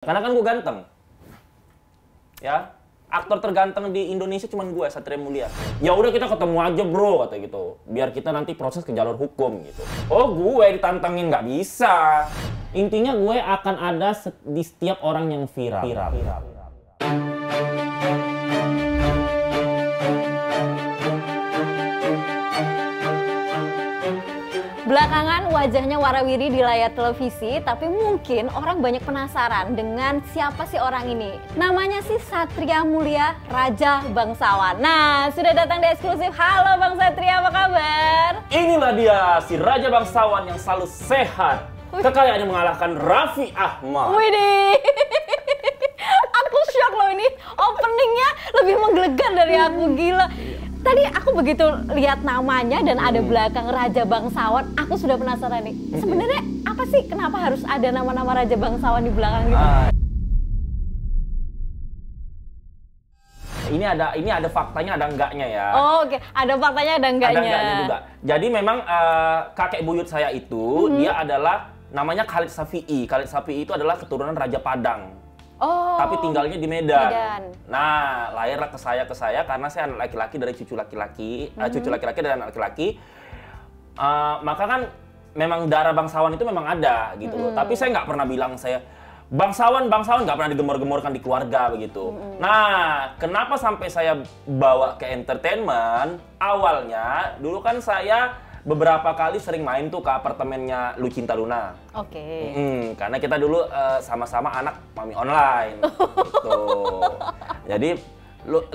Karena kan gue ganteng. Ya, aktor terganteng di Indonesia cuma gue, Satria Mulia. Ya udah kita ketemu aja bro, kata gitu. Biar kita nanti proses ke jalur hukum gitu. Oh gue ditantangin nggak bisa. Intinya gue akan ada di setiap orang yang viral. Belakangan wajahnya warawiri di layar televisi, tapi mungkin orang banyak penasaran dengan siapa sih orang ini. Namanya sih Satria Mulia, Raja Bangsawan. Nah, sudah datang di eksklusif. Halo Bang Satria, apa kabar? Inilah dia, si Raja Bangsawan yang selalu sehat. Kekayaannya mengalahkan Raffi Ahmad. Widih, aku shock loh ini. Openingnya lebih menggelegar dari aku, gila. Tadi aku begitu lihat namanya dan ada belakang Raja Bangsawan, aku sudah penasaran nih. Sebenarnya apa sih, kenapa harus ada nama-nama Raja Bangsawan di belakang gitu? Ini ada faktanya, ada enggaknya ya. Oh, oke. Ada faktanya, ada enggaknya. Ada enggaknya juga. Jadi memang kakek buyut saya itu dia adalah namanya Khalid Safi'i. Khalid Safi'i itu adalah keturunan Raja Padang. Oh, tapi tinggalnya di Medan. Nah, lahirlah ke saya karena saya anak laki-laki dari cucu laki-laki, cucu laki-laki dan anak laki-laki. Maka kan memang darah bangsawan itu memang ada gitu loh. Tapi saya nggak pernah bilang saya bangsawan nggak pernah digemor-gemorkan di keluarga begitu. Nah, kenapa sampai saya bawa ke entertainment? Awalnya dulu kan saya beberapa kali sering main tuh ke apartemennya Lucinta Luna. Oke. Karena kita dulu sama-sama anak Mami Online. Gitu. Jadi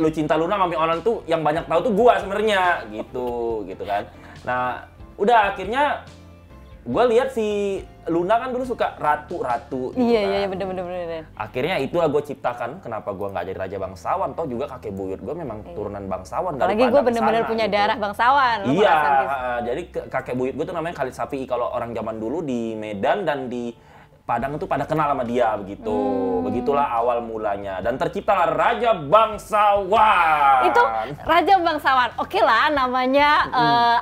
Lucinta Luna, Mami Online tuh yang banyak tahu tuh gua sebenarnya, gitu kan. Nah, udah akhirnya gua lihat si Luna kan dulu suka ratu-ratu gitu kan. Iya, bener. Akhirnya itu gue ciptakan, kenapa gue nggak jadi Raja Bangsawan, toh juga kakek buyut gue memang turunan bangsawan. Apalagi gue bener-bener punya gitu. Darah bangsawan. Iya, jadi kakek buyut gue tuh namanya Khalid Safi'i. Kalau orang zaman dulu di Medan dan di Padang itu pada kenal sama dia begitu. Begitulah awal mulanya dan terciptalah Raja Bangsawan. Itu Raja Bangsawan. Oke lah, namanya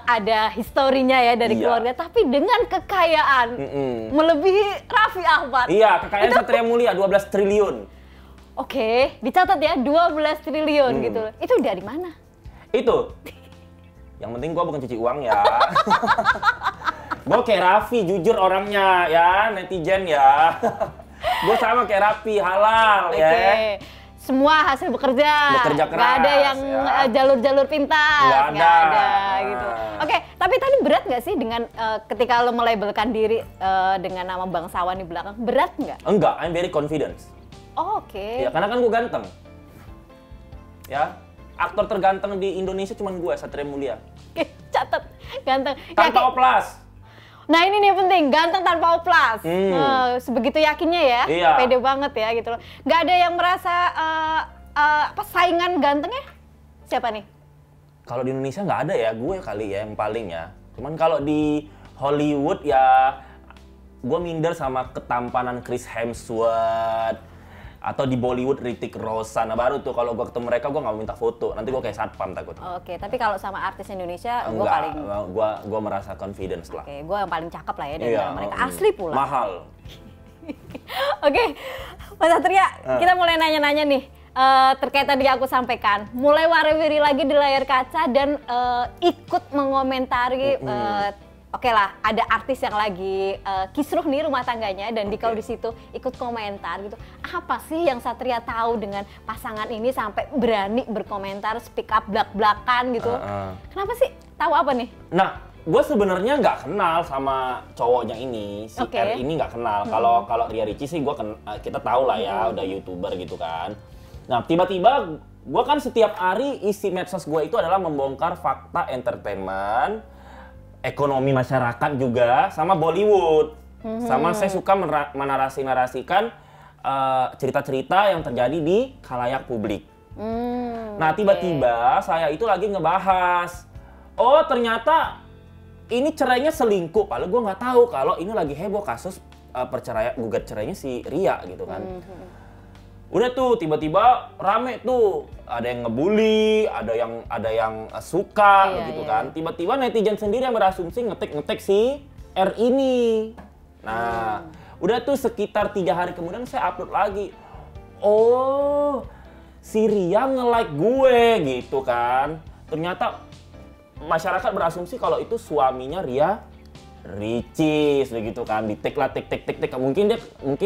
ada historinya ya dari keluarga, tapi dengan kekayaan melebihi Raffi Ahmad. Iya, kekayaan Satria Mulia 12 triliun. Oke, dicatat ya, 12 triliun gitu. Itu dari mana? Itu. Yang penting gua bukan cuci uang ya. Gue kayak Raffi, jujur orangnya ya, netizen ya. Gue sama kayak Raffi, halal ya. Semua hasil bekerja keras. Gak ada yang jalur-jalur pintas. Gak ada gitu. Oke, tapi tadi berat nggak sih dengan ketika lo melabelkan diri dengan nama bangsawan di belakang? Berat nggak? Enggak, I'm very confident. Oh, oke. Ya, karena kan gue ganteng. Ya, aktor terganteng di Indonesia cuma gue, Satria Mulia. Oke, catat, ganteng. Tanpa oplas. Nah ini nih penting, ganteng tanpa oplas. Sebegitu yakinnya ya, pede banget ya gitu loh. Gak ada yang merasa saingan gantengnya? Siapa nih? Kalau di Indonesia nggak ada ya, gue kali ya yang paling ya. Cuman kalau di Hollywood ya, gue minder sama ketampanan Chris Hemsworth. Atau di Bollywood Hrithik Roshan. Nah baru tuh kalau gue ketemu mereka gue nggak mau minta foto, nanti gue kayak satpam takut. Oke, tapi kalau sama artis Indonesia gue enggak, paling gue merasa confidence lah. Oke, gue yang paling cakep lah ya dari mereka, asli pula. Mahal. Oke, Mas Satria, kita mulai nanya-nanya nih terkait tadi aku sampaikan, mulai warawiri lagi di layar kaca dan ikut mengomentari. Oke lah, ada artis yang lagi kisruh nih rumah tangganya dan Dikau di situ ikut komentar gitu. Apa sih yang Satria tahu dengan pasangan ini sampai berani berkomentar, speak up belak-belakan gitu? Kenapa sih? Tahu apa nih? Nah, gue sebenarnya nggak kenal sama cowoknya ini, si R ini nggak kenal. Kalau Ria Ricis sih kita tahu lah ya, udah YouTuber gitu kan. Nah, tiba-tiba gue kan setiap hari isi medsos gue itu adalah membongkar fakta entertainment, ekonomi masyarakat juga, sama Bollywood. Sama saya suka menarasikan cerita-cerita yang terjadi di khalayak publik. Nah, tiba-tiba saya itu lagi ngebahas, oh ternyata ini cerainya selingkuh. Padahal gue nggak tahu kalau ini lagi heboh kasus gugat cerainya si Ria gitu kan. Udah tuh tiba-tiba rame tuh, ada yang ngebully, ada yang suka begitu kan. Tiba-tiba netizen sendiri yang berasumsi ngetik si R ini. Nah, Udah tuh sekitar 3 hari kemudian saya upload lagi. Oh, si Ria nge-like gue gitu kan. Ternyata masyarakat berasumsi kalau itu suaminya Ria Ricis begitu kan. Di tik lah, tik. Mungkin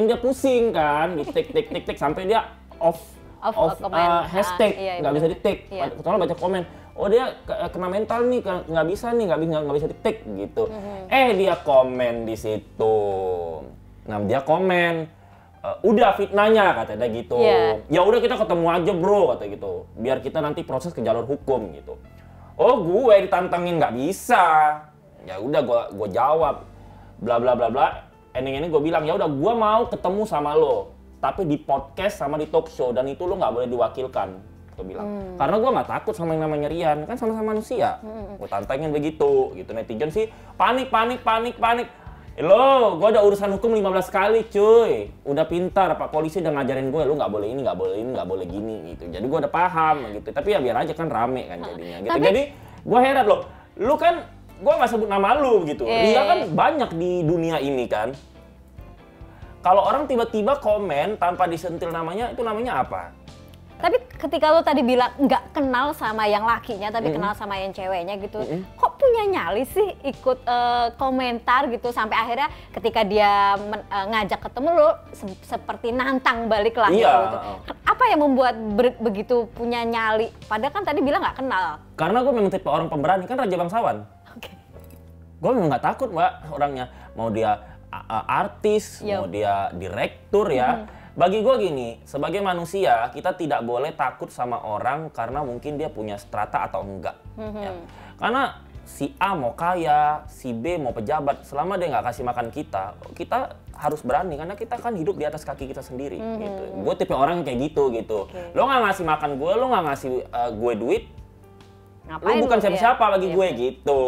dia pusing kan, di tik sampai dia off hashtag, nggak bisa di-tik. Soalnya baca komen, oh dia kena mental nih, nggak bisa di-tik gitu. Dia komen di situ. Nah dia komen, udah fitnahnya kata dia gitu. Ya udah kita ketemu aja bro kata gitu. Biar kita nanti proses ke jalur hukum gitu. Oh gue ditantangin nggak bisa. Ya udah gue jawab, bla bla bla bla. Ending gue bilang ya udah gue mau ketemu sama lo, tapi di podcast sama di talk show dan itu lo nggak boleh diwakilkan. Gue bilang karena gue nggak takut sama yang namanya Rian, kan sama-sama manusia. Gue tantangin begitu, gitu. Netizen sih panik. Lo, gue ada urusan hukum 15 kali cuy. Udah pintar, Pak Polisi udah ngajarin gue, lu nggak boleh ini, nggak boleh gini gitu. Jadi gue udah paham gitu. Tapi ya biar aja kan rame kan jadinya gitu. Jadi gue heran loh, lu kan, gue nggak sebut nama lu gitu. Ria kan banyak di dunia ini kan. Kalau orang tiba-tiba komen tanpa disentil namanya, itu namanya apa? Tapi ketika lo tadi bilang nggak kenal sama yang lakinya, tapi kenal sama yang ceweknya gitu, kok punya nyali sih ikut komentar gitu sampai akhirnya ketika dia ngajak ketemu lo seperti nantang balik lah gitu. Apa yang membuat begitu punya nyali? Padahal kan tadi bilang nggak kenal. Karena gue memang tipe orang pemberani, kan Raja Bangsawan. Gue memang nggak takut mbak orangnya, mau dia artis, mau dia direktur ya. Bagi gue gini, sebagai manusia kita tidak boleh takut sama orang karena mungkin dia punya strata atau enggak. Ya. Karena si A mau kaya, si B mau pejabat, selama dia nggak kasih makan kita harus berani karena kita kan hidup di atas kaki kita sendiri. Gitu. Gue tipe orang kayak gitu. Lo nggak ngasih makan gue, lo nggak ngasih gue duit, ngapain lu bukan siapa-siapa bagi gue gitu.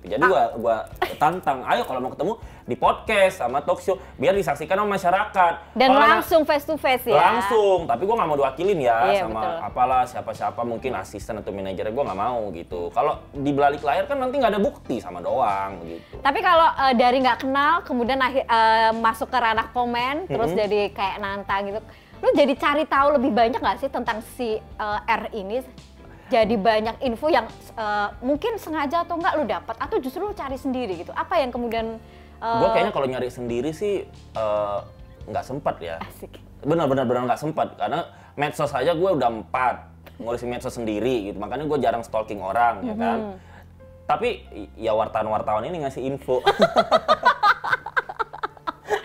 Jadi gue tantang, ayo kalau mau ketemu di podcast sama talk show biar disaksikan sama masyarakat. Dan kalo langsung face to face ya. Langsung, tapi gue nggak mau diwakilin ya sama apalah siapa-siapa mungkin asisten atau manajer gue nggak mau gitu. Kalau di balik layar kan nanti nggak ada bukti sama doang gitu. Tapi kalau dari nggak kenal kemudian masuk ke ranah komen terus jadi kayak nantang gitu, lu jadi cari tahu lebih banyak nggak sih tentang si R ini? Jadi banyak info yang mungkin sengaja atau enggak lu dapat atau justru lu cari sendiri gitu. Apa yang kemudian gue kayaknya kalau nyari sendiri sih nggak sempat ya. Asik. Benar nggak sempat karena medsos aja gue udah 4 ngurusin medsos sendiri gitu. Makanya gue jarang stalking orang ya kan. Tapi ya wartawan ini ngasih info.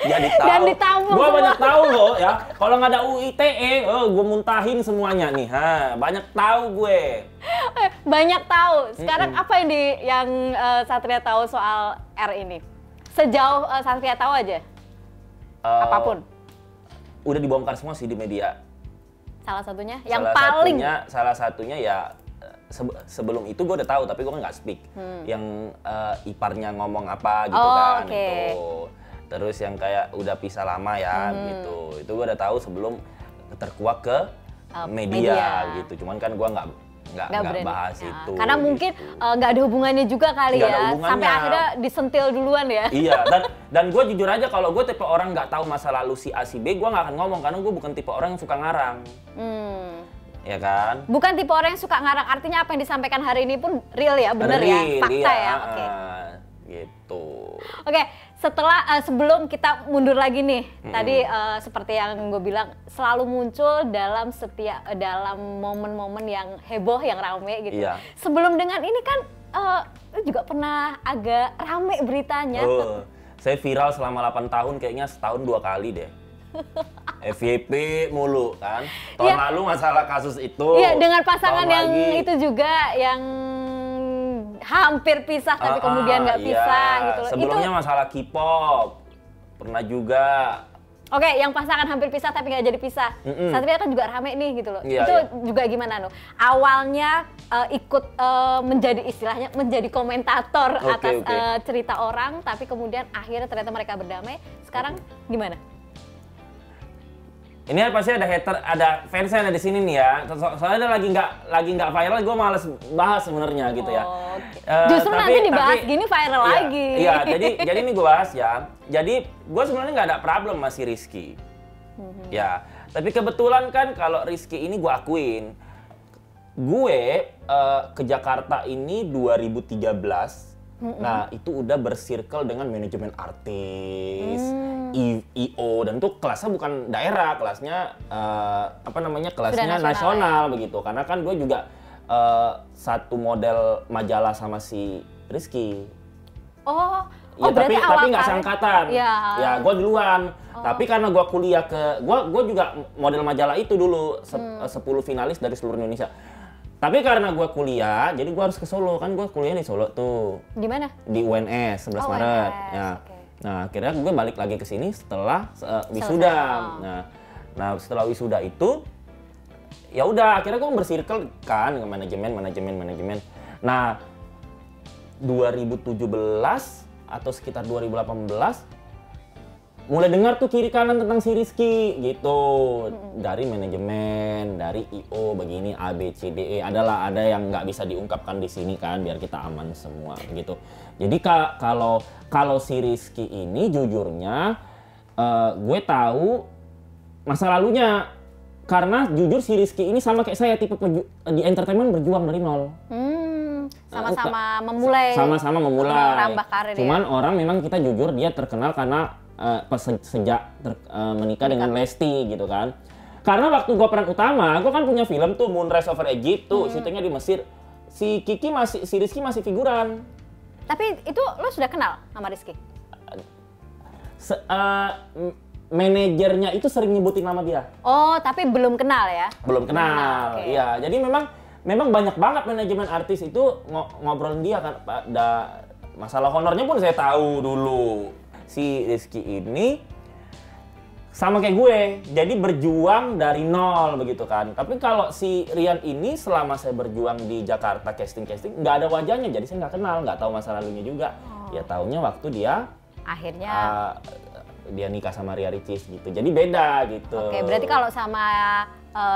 Jadi tahu. Gue banyak tahu loh ya. Kalau nggak ada UITE, gue muntahin semuanya nih. Banyak tahu gue. Banyak tahu. Sekarang apa yang Satria tahu soal R ini? Sejauh Satria tahu aja. Apapun. Udah dibongkar semua sih di media. Salah satunya? Salah satunya ya sebelum itu gue udah tahu, tapi gue kan nggak speak. Yang iparnya ngomong apa gitu kan. Itu. Terus yang kayak udah pisah lama ya gitu. Itu gue udah tahu sebelum terkuak ke media gitu. Cuman kan gue nggak bahas itu. Karena mungkin nggak ada hubungannya juga kali ya. Sampai akhirnya disentil duluan ya. Iya, dan gue jujur aja kalau gue tipe orang nggak tahu masa lalu si A si B, gue nggak akan ngomong karena gue bukan tipe orang yang suka ngarang. Ya kan? Bukan tipe orang yang suka ngarang, artinya apa yang disampaikan hari ini pun real ya, bener ya, fakta ya. Gitu. Oke, setelah sebelum kita mundur lagi nih, tadi seperti yang gue bilang selalu muncul dalam momen-momen yang heboh, yang rame gitu. Iya. Sebelum dengan ini kan juga pernah agak rame beritanya. Saya viral selama 8 tahun, kayaknya setahun 2 kali deh. FYP mulu kan. Tahun lalu masalah kasus itu. Iya, dengan pasangan yang itu juga yang hampir pisah tapi kemudian nggak pisah gitu loh. Sebelumnya masalah K-pop pernah juga. Oke, yang pasangan hampir pisah tapi nggak jadi pisah. Satria kan juga rame nih gitu loh. Itu juga gimana no? Awalnya ikut menjadi komentator atas cerita orang, tapi kemudian akhirnya ternyata mereka berdamai. Sekarang gimana? Ini pasti ada hater, ada fansnya ada di sini nih ya. Soalnya lagi nggak viral, gue males bahas sebenarnya gitu ya. Justru nanti dibahas gini viral lagi. Iya, jadi ini gue bahas ya. Jadi gue sebenarnya nggak ada problem sama si Rizky. Ya, tapi kebetulan kan kalau Rizky ini gue akuin, gue ke Jakarta ini 2013. Nah, itu udah bersirkel dengan manajemen artis, IO, dan itu kelasnya bukan daerah, kelasnya kelasnya nasional begitu. Karena kan gue juga satu model majalah sama si Rizky. Ya, tapi nggak seangkatan. Ya, gue duluan. Tapi karena gue kuliah gue juga model majalah itu dulu, 10 finalis dari seluruh Indonesia. Tapi karena gue kuliah, jadi gue harus ke Solo. Kan gue kuliah di Solo tuh. Di mana? Di UNS, 11 Maret. Ya. Okay. Nah, akhirnya gue balik lagi ke sini setelah wisuda. Nah, setelah wisuda itu, ya udah akhirnya gue bersirkel kan ke manajemen. Nah, 2017 atau sekitar 2018, mulai dengar tuh kiri kanan tentang si Rizky gitu. Dari manajemen, dari IO begini A B C D E, ada yang nggak bisa diungkapkan di sini kan biar kita aman semua gitu. Jadi kalau si Rizky ini jujurnya gue tahu masa lalunya, karena jujur si Rizky ini sama kayak saya, tipe di entertainment berjuang dari nol. Sama-sama memulai. Sama-sama memulai. Merambah karir. Cuman orang memang kita jujur dia terkenal karena sejak menikah dengan Lesti gitu kan. Karena waktu gue peran utama, gue kan punya film tuh Moonrise Over Egypt tuh, syutingnya di Mesir. Si Rizky masih figuran. Tapi itu lo sudah kenal sama Rizky? Manajernya itu sering nyebutin nama dia. Oh, tapi belum kenal ya? Belum kenal, iya. Jadi memang banyak banget manajemen artis itu ngobrolin dia kan. Masalah honornya pun saya tahu dulu. Si Rizky ini sama kayak gue, jadi berjuang dari nol begitu kan. Tapi kalau si Rian ini selama saya berjuang di Jakarta casting nggak ada wajahnya, jadi saya nggak kenal, nggak tahu masa lalunya juga. Ya taunya waktu dia akhirnya dia nikah sama Ria Ricis gitu, jadi beda gitu. Oke, berarti kalau sama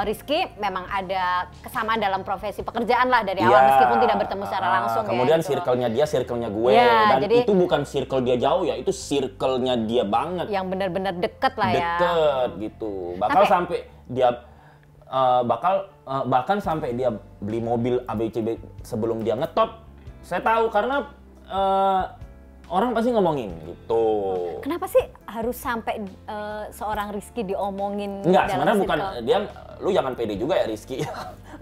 Rizky memang ada kesamaan dalam profesi pekerjaan lah dari awal, meskipun tidak bertemu secara langsung. Kemudian gitu. circle-nya dia, circle-nya gue, dan jadi, itu bukan circle dia jauh ya, itu circle-nya dia banget. Yang benar-benar deket lah ya. Deket gitu, sampai dia bahkan sampai dia beli mobil ABCB sebelum dia ngetop. Saya tahu karena orang pasti ngomongin gitu. Kenapa sih harus sampai seorang Rizky diomongin? Enggak, sebenarnya bukan dia. Lu jangan pede juga ya Rizky.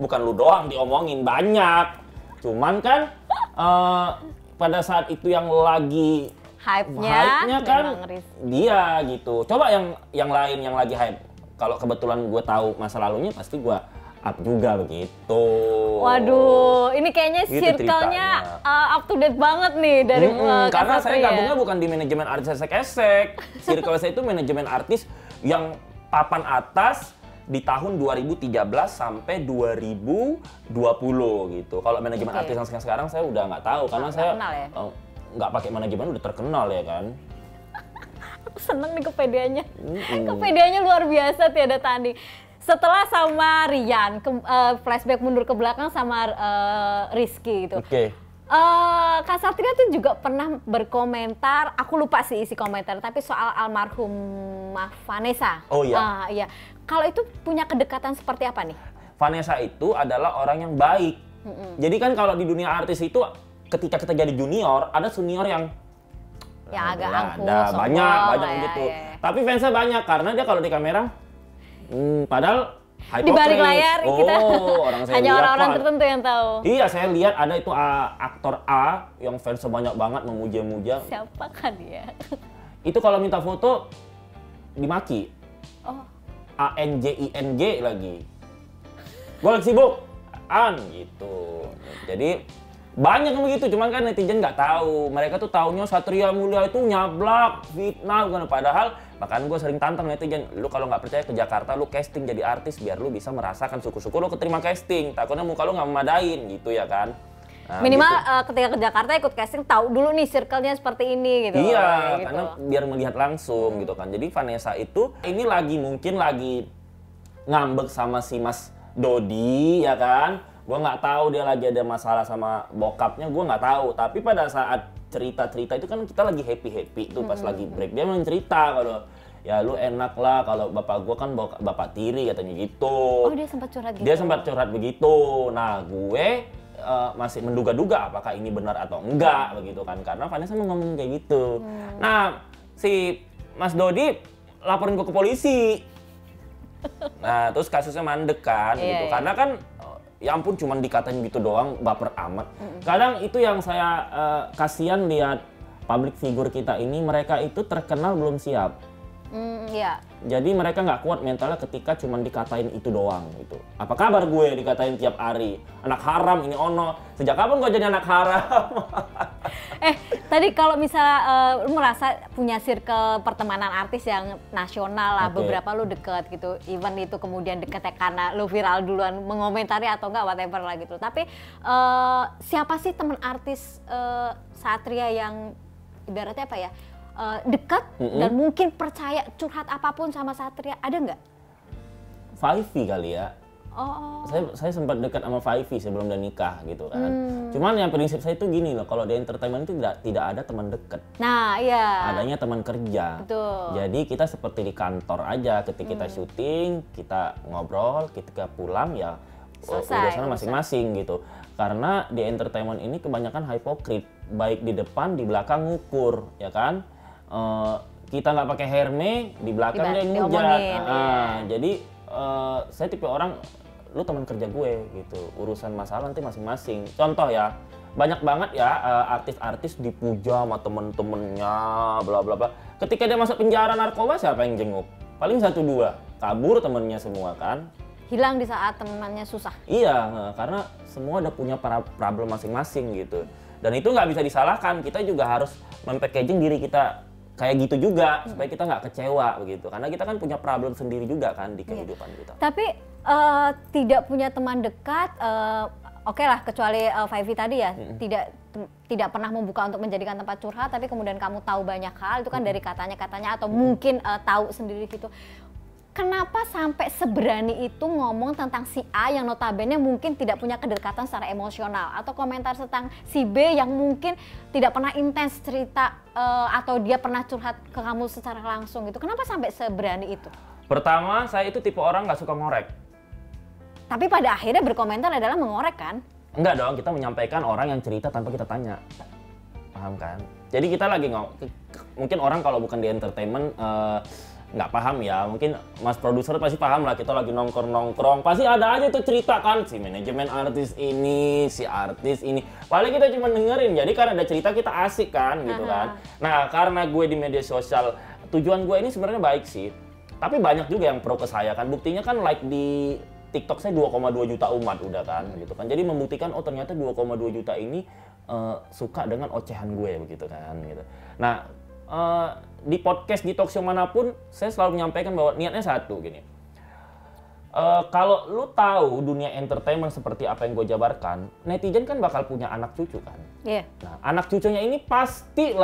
Bukan lu doang diomongin, banyak. Cuman kan pada saat itu yang lagi hype-nya kan dia gitu. Coba yang lain yang lagi hype. Kalau kebetulan gue tahu masa lalunya, pasti gue up juga begitu. Waduh, ini kayaknya circle-nya up to date banget nih dari karena saya gabungnya bukan di manajemen artis esek-esek. Circle saya itu manajemen artis yang papan atas di tahun 2013 sampai 2020 gitu. Kalau manajemen artis yang sekarang saya udah nggak tahu karena saya nggak pakai manajemen, udah terkenal ya kan. Aku seneng nih kepedeannya. Kepedeannya luar biasa, tiada tanding. Setelah sama Rian, flashback mundur ke belakang sama Rizky gitu. Kak Satria tuh juga pernah berkomentar, aku lupa sih isi komentar, tapi soal almarhumah Vanessa. Oh iya. Iya. Kalau itu punya kedekatan seperti apa nih? Vanessa itu adalah orang yang baik. Jadi kan kalau di dunia artis itu, ketika kita jadi junior, ada senior yang agak angkuh, banyak gitu. Tapi fansnya banyak karena dia kalau di kamera, padahal di balik layar kita orang saya hanya orang-orang tertentu yang tahu. Iya, saya lihat ada itu aktor A yang fans banyak banget memuja-muja. Siapa kan dia? Itu kalau minta foto dimaki. ANJING lagi. Gue lagi sibuk. Gitu. Jadi banyak yang begitu, cuman kan netizen nggak tahu. Mereka tuh taunya Satria Mulia itu nyablak, fitnah, bukan. Padahal bahkan gue sering tantang netizen, lu kalau nggak percaya ke Jakarta, lu casting jadi artis biar lu bisa merasakan syukur-syukur lu keterima casting. Takutnya muka lu nggak memadain gitu ya kan. Nah, minimal gitu. Ketika ke Jakarta ikut casting tahu dulu nih circle-nya seperti ini gitu. Iya, karena biar melihat langsung gitu kan. Jadi Vanessa itu ini mungkin lagi ngambek sama si Mas Dodi, ya kan? Gue nggak tahu dia lagi ada masalah sama bokapnya, gue nggak tahu. Tapi pada saat cerita-cerita itu kan kita lagi happy-happy tuh pas lagi break. Dia memang cerita kalau ya lu enak lah kalau bapak gue kan bapak tiri katanya gitu. Oh dia sempat curhat gitu? Dia sempat curhat begitu. Nah gue masih menduga-duga apakah ini benar atau enggak begitu kan. Karena Vanessa mau ngomong kayak gitu. Nah si Mas Dodi laporin gue ke polisi. Nah, terus kasusnya mandek kan, gitu. Karena kan, ya ampun cuman dikatain gitu doang, baper amat. Kadang itu yang saya kasihan lihat public figure kita ini, mereka itu terkenal belum siap. Iya. Jadi mereka nggak kuat mentalnya ketika cuman dikatain itu doang, gitu. Apa kabar gue dikatain tiap hari? Anak haram ini ono. Sejak kapan gue jadi anak haram? Tadi kalau misalnya lu merasa punya circle pertemanan artis yang nasional lah, beberapa lu deket gitu, even itu kemudian deketnya karena lu viral duluan mengomentari atau enggak whatever lah gitu. Tapi siapa sih teman artis Satria yang ibaratnya apa ya, dekat dan mungkin percaya curhat apapun sama Satria, ada nggak? Faivi kali ya. Oh. Saya sempat dekat sama Faivi sebelum dia nikah gitu kan. Cuman yang prinsip saya itu gini loh, kalau di entertainment itu tidak ada teman dekat. Nah, iya. Adanya teman kerja. Betul. Jadi kita seperti di kantor aja, ketika kita syuting, kita ngobrol, ketika pulang ya urusannya masing-masing gitu. Karena di entertainment ini kebanyakan hypocrite, baik di depan, di belakang ngukur, ya kan? Kita nggak pakai herme, di belakang dia ngujat. Jadi saya tipe orang, lu teman kerja gue gitu, urusan masalah nanti masing-masing. Contoh ya, banyak banget ya artis-artis dipuja sama temen-temennya, bla bla bla. Ketika dia masuk penjara narkoba, siapa yang jenguk? Paling 1-2, kabur temennya semua kan. Hilang di saat temannya susah. Iya, karena semua udah punya problem masing-masing gitu. Dan itu nggak bisa disalahkan, kita juga harus mempackaging diri kita kayak gitu juga, supaya kita nggak kecewa begitu. Karena kita kan punya problem sendiri juga kan di kehidupan kita. Tapi tidak punya teman dekat, oke lah, kecuali Faivi tadi ya, tidak pernah membuka untuk menjadikan tempat curhat, tapi kemudian kamu tahu banyak hal, itu kan dari katanya-katanya atau mungkin tahu sendiri gitu. Kenapa sampai seberani itu ngomong tentang si A yang notabene mungkin tidak punya kedekatan secara emosional, atau komentar tentang si B yang mungkin tidak pernah intens cerita atau dia pernah curhat ke kamu secara langsung gitu. Kenapa sampai seberani itu? Pertama, saya itu tipe orang nggak suka ngorek. Tapi pada akhirnya berkomentar adalah mengorek kan? Enggak dong, kita menyampaikan orang yang cerita tanpa kita tanya. Paham kan? Jadi kita lagi mungkin orang kalau bukan di entertainment nggak paham ya, mungkin mas produser pasti paham lah, kita lagi nongkrong-nongkrong pasti ada aja tuh cerita kan, si manajemen artis ini, si artis ini, paling kita cuma dengerin. Jadi karena ada cerita kita asik kan gitu kan. Nah karena gue di media sosial, tujuan gue ini sebenarnya baik sih, tapi banyak juga yang pro ke saya kan. Buktinya kan like di TikTok saya 2,2 juta umat udah kan gitu kan. Jadi membuktikan oh ternyata 2,2 juta ini suka dengan ocehan gue begitu kan gitu. Nah di podcast, di talkshow manapun, saya selalu menyampaikan bahwa niatnya satu gini. Kalau lu tahu dunia entertainment seperti apa yang gue jabarkan, netizen kan bakal punya anak cucu kan. Iya. Nah, anak cucunya ini pasti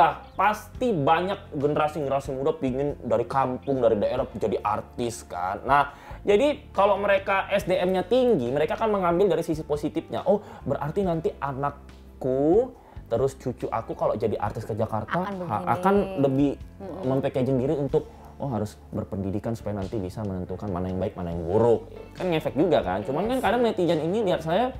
banyak generasi muda pingin dari kampung, dari daerah jadi artis kan. Nah, jadi kalau mereka SDM-nya tinggi, mereka kan mengambil dari sisi positifnya. Oh, berarti nanti anakku terus cucu aku kalau jadi artis ke Jakarta akan lebih mempackaging diri untuk harus berpendidikan supaya nanti bisa menentukan mana yang baik, mana yang buruk. Kan ngefek juga kan. Cuman kan kadang netizen ini lihat saya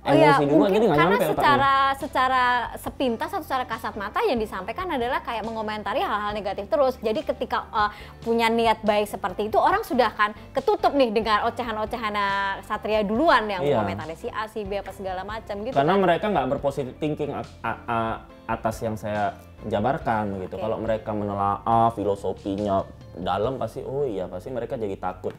emosi juga, jadi nggak nyampe otaknya. Karena secara sepintas atau secara kasat mata yang disampaikan adalah kayak mengomentari hal-hal negatif terus. Jadi ketika punya niat baik seperti itu, orang sudah kan ketutup nih dengan ocehan-ocehan Satria duluan yang mengomentari si A, si B, apa segala macam gitu. Karena mereka nggak berpositif thinking atas yang saya jabarkan gitu. Kalau mereka menelaah filosofinya dalam, pasti pasti mereka jadi takut.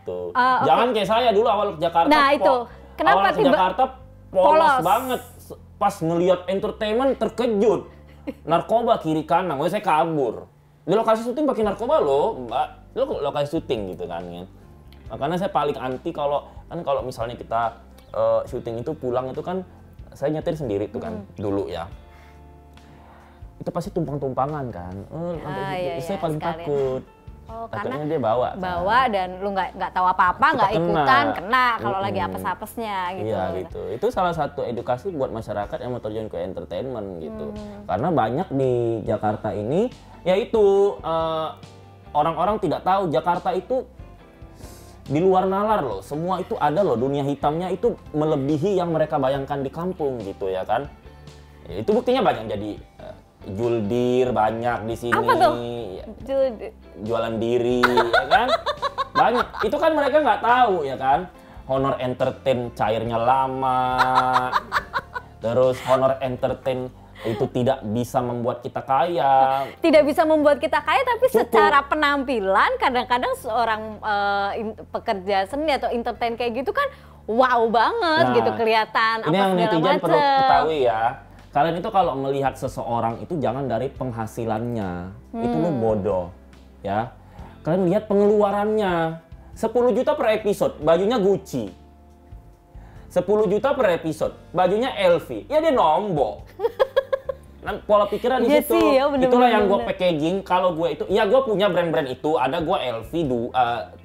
Tuh. Jangan kayak saya dulu awal ke Jakarta. Nah itu, kenapa awal ke Jakarta polos banget, pas ngelihat entertainment terkejut. Narkoba kiri kanan, saya kabur. Di lokasi syuting pakai narkoba loh, Mbak. Lokasi syuting gitu kan. Makanya saya paling anti kalau misalnya kita syuting itu pulang itu kan saya nyetir sendiri tuh kan dulu ya. Itu pasti tumpang-tumpangan kan. Saya paling takut. Oh, takutnya karena dia bawa dan lu nggak tahu apa-apa, nggak ikutan, kena kalau lagi apes-apesnya gitu. Iya gitu. Itu salah satu edukasi buat masyarakat yang mau terjun ke entertainment gitu. Karena banyak di Jakarta ini, yaitu orang-orang tidak tahu Jakarta itu di luar nalar loh. Semua itu ada loh, dunia hitamnya itu melebihi yang mereka bayangkan di kampung gitu ya kan. Ya, itu buktinya banyak jadi juldir banyak di sini. Apa tuh? Jualan diri, ya kan? Banyak. Itu kan mereka nggak tahu, ya kan? Honor entertain cairnya lama. Terus honor entertain itu tidak bisa membuat kita kaya. Tidak bisa membuat kita kaya, tapi secara penampilan kadang-kadang seorang pekerja seni atau entertain kayak gitu kan wow banget gitu kelihatan. Ini yang netizen perlu ketahui ya. Kalian itu kalau melihat seseorang itu jangan dari penghasilannya, itu lo bodoh, ya. Kalian lihat pengeluarannya, 10 juta per episode, bajunya Gucci. 10 juta per episode, bajunya LV, ya dia nombok. Nah, pola pikiran di situ, sih, ya, itulah yang gue packaging. Kalau gue itu, ya gue punya brand-brand itu, ada gue LV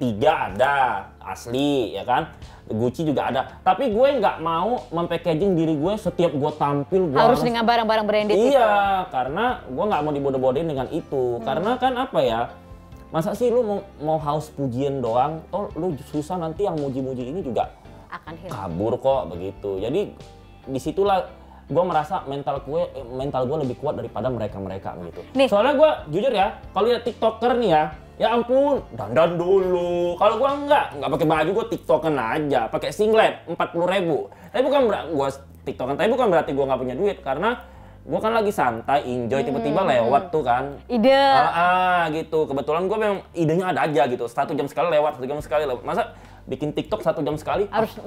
3 ada, asli, ya kan. Gucci juga ada, tapi gue nggak mau mempackaging diri gue setiap gue tampil gue harus dengan barang-barang branded itu. Iya, karena gue nggak mau dibodoh-bodohin dengan itu. Karena kan apa ya, masa sih lu mau haus pujian doang, toh lu susah nanti yang muji-muji ini juga akan hilang. Kabur kok begitu. Jadi disitulah gue merasa mental gue lebih kuat daripada mereka gitu. Nih. Soalnya gue jujur ya, kalau lihat TikToker nih ya ampun, dandan dulu. Kalau gue nggak pakai baju, gue TikTokan aja, pakai singlet 40.000. Tapi bukan gue TikTokan, tapi bukan berarti gue nggak punya duit, karena gue kan lagi santai, enjoy, tiba-tiba lewat tuh kan. Ide. Gitu. Kebetulan gue memang idenya ada aja gitu. 1 jam sekali lewat, 1 jam sekali lewat. Masa bikin TikTok 1 jam sekali? Harus